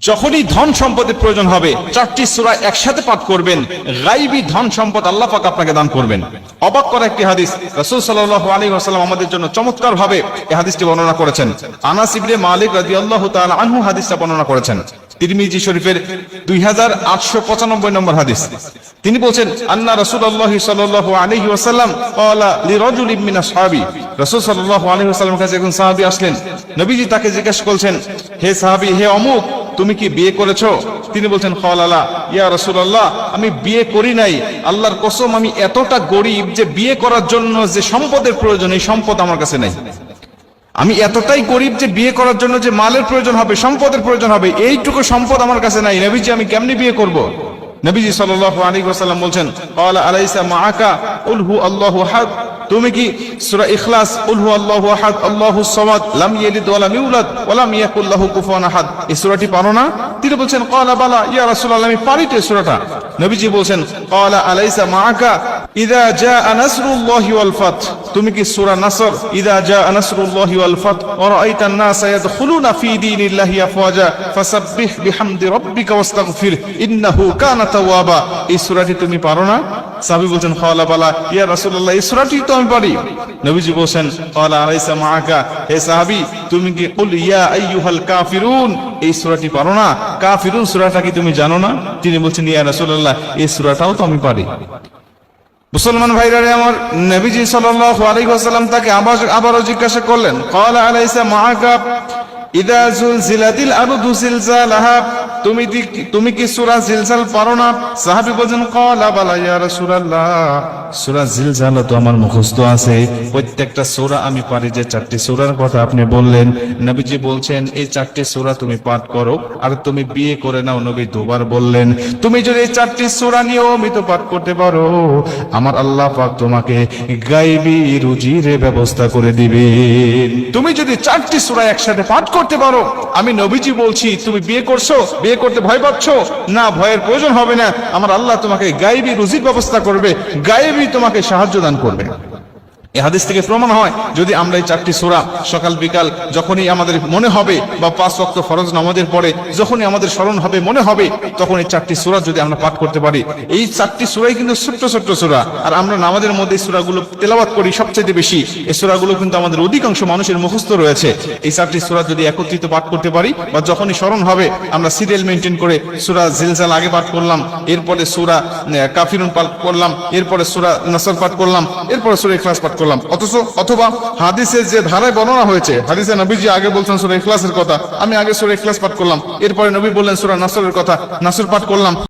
যখনই ধন সম্পদের প্রয়োজন হবে চারটি সূরা একসাথে পাঠ করবেন, গায়বী ধন সম্পদ আল্লাহ পাক আপনাকে দান করবেন। অবাক করা একটি হাদিস, রাসূল সাল্লাল্লাহু আলাইহি ওয়াসাল্লাম আমাদের জন্য চমৎকার ভাবে এই হাদিসটি বর্ণনা করেছেন। আনাস ইবনে মালিক রাদিয়াল্লাহু তাআলা আনহু হাদিসটা বর্ণনা করেছেন, তিরমিজি শরীফের 2895 নম্বর হাদিস। তিনি বলেন, আন্না রাসূলুল্লাহ সাল্লাল্লাহু আলাইহি ওয়াসাল্লাম ক্বালা লিরাজুলিন মিন আসহাবি, রাসূল সাল্লাল্লাহু আলাইহি ওয়াসাল্লামের কাছে একজন সাহাবী আসলেন। নবীজি তাকে জিজ্ঞাসা করছেন, হে সাহাবী, হে অমুক, তুমি কি বিয়ে করেছো? তিনি বলছেন, ক্বালা ইয়া রাসূলুল্লাহ, আমি বিয়ে করি নাই। আল্লাহর কসম, আমি এতটা গরীব যে বিয়ে করার জন্য যে সম্পদের প্রয়োজন, এই সম্পদ আমার কাছে নাই। আমি এতটাই গরীব যে বিয়ে করার জন্য যে মালের প্রয়োজন হবে, সম্পদের প্রয়োজন হবে, এইটুকু সম্পদ আমার কাছে নাই। নবীজি, আমি কেমনে বিয়ে করব? নবীজি সাল্লাল্লাহু আলাইহি ওয়াসাল্লাম বলছেন, ক্বালা আলাইসা মাআকা কুল হু আল্লাহু আহাদ, তুমি কি সূরা ইখলাস কুল হু আল্লাহু আহাদ আল্লাহুস সামাদ লাম ইয়ালিদ ওয়া লাম ইউলাদ ওয়া লাম ইয়াকুল লাহু কুফুয়ান আহাদ, এই সূরাটি পারো না? তিনি বলছেন, ক্বালা বালা ইয়া রাসূলুল্লাহ, আমি পারি তো এই সূরাটা। নবীজি বলছেন, ক্বালা আলাইসা মাআকা ইযা জাআ নাসরুল্লাহি ওয়াল ফাত, তুমি কি সূরা নাসর ইযা জাআ নাসরুল্লাহি ওয়াল ফাত ওয়া রাআইতান নাসা ইয়াদখুলুনা ফি দীনিল্লাহি আফওয়াজা ফাসাব্বিহ বিহামদি রাব্বিকা ওয়াস্তাগফির ইন্নাহু কানা তাওয়াবা, এই সূরাটি তুমি পারো না? সাহাবী বলছেন, ক্বালা বালা ইয়া রাসূলুল্লাহ, এই সূরাটি তো আমি পারি। নবীজি বলেন, ক্বালা আলাইসা মাআকা, হে সাহাবী, তুমি কি কুল ইয়া আইয়ুহাল কাফিরুন, এই সূরাটি পারো না? কাফিরুন সূরাটা কি তুমি জানো না? তিনি বলছেন, ইয়া রাসূলুল্লাহ, এই সূরাটাও তো আমি পারি। মুসলমান ভাইরা আমার, নবীজি সাল্লাল্লাহু আলাইহি ওয়াসাল্লাম তাকে আবারও জিজ্ঞাসা করলেন, ক্বালা আলাইসা মাআকা ইযা যুলজিলাতিল আরদু জিলজালাহা, তুমি কি সূরা জিলজাল পারো না? সাহাবী বলেন, ক্বালা বালা ইয়া রাসূলুল্লাহ, সূরা জিলজাল তো আমার মুখস্থ আছে, প্রত্যেকটা সূরা আমি পারি। যে চারটি সূরার কথা আপনি বললেন, নবীজি বলছেন, এই চারটি সূরা তুমি পাঠ করো আর তুমি বিয়ে করে নাও। নবী দুবার বললেন, তুমি যদি এই চারটি সূরা নিয়মিত পাঠ করতে পারো, আমার আল্লাহ পাক তোমাকে গায়বী রুজির ব্যবস্থা করে দিবেন। তুমি যদি চারটি সূরা একসাথে পাঠ করতে পারো, আমি নবীজি বলছি, তুমি বিয়ে করছো, বিয়ে করতে ভয় পাচ্ছ না, ভয়ের প্রয়োজন হবে না। আমার আল্লাহ তোমাকে গায়বী রুজির ব্যবস্থা করবে, গায়বী তোমাকে সাহায্য দান করবে। এই হাদিস থেকে প্রমাণ হয়, যদি আমরা এই চারটি সূরা সকাল বিকাল যখনই আমাদের মনে হবে, বা 5 ওয়াক্ত ফরজ নামাজের পরে যখনই আমাদের স্মরণ হবে, মনে হবে, তখন এই চারটি সূরা যদি আমরা পাঠ করতে পারি, এই চারটি সূরাই কিন্তু ছোট্ট ছোট্ট সূরা, আর আমরা নামাজের মধ্যে এই সূরাগুলো তেলাওয়াত করি সবচেয়ে বেশি। এই সূরাগুলো কিন্তু আমাদের অধিকাংশ মানুষের মুখস্থ রয়েছে। এই চারটি সূরা যদি একত্রিত পাঠ করতে পারি, বা যখনই স্মরণ হবে, আমরা সিরিয়াল মেনটেন করে সূরা জিলজাল আগে পাঠ করলাম, এরপরে সূরা কাফিরুন পাঠ করলাম, এরপরে সূরা নাসর পাঠ করলাম, এরপরে সূরা ইখলাস পাঠ করলাম। অথবা হাদিসে যে ধারায় বর্ণনা হয়েছে, হাদিসে নবীজি আগে বলছেন সূরা ইখলাসের কথা, আমি আগে সূরা ইখলাস পাঠ করলাম, এরপরে নবী বললেন সূরা নাসরের কথা, নাসর পাঠ করলাম।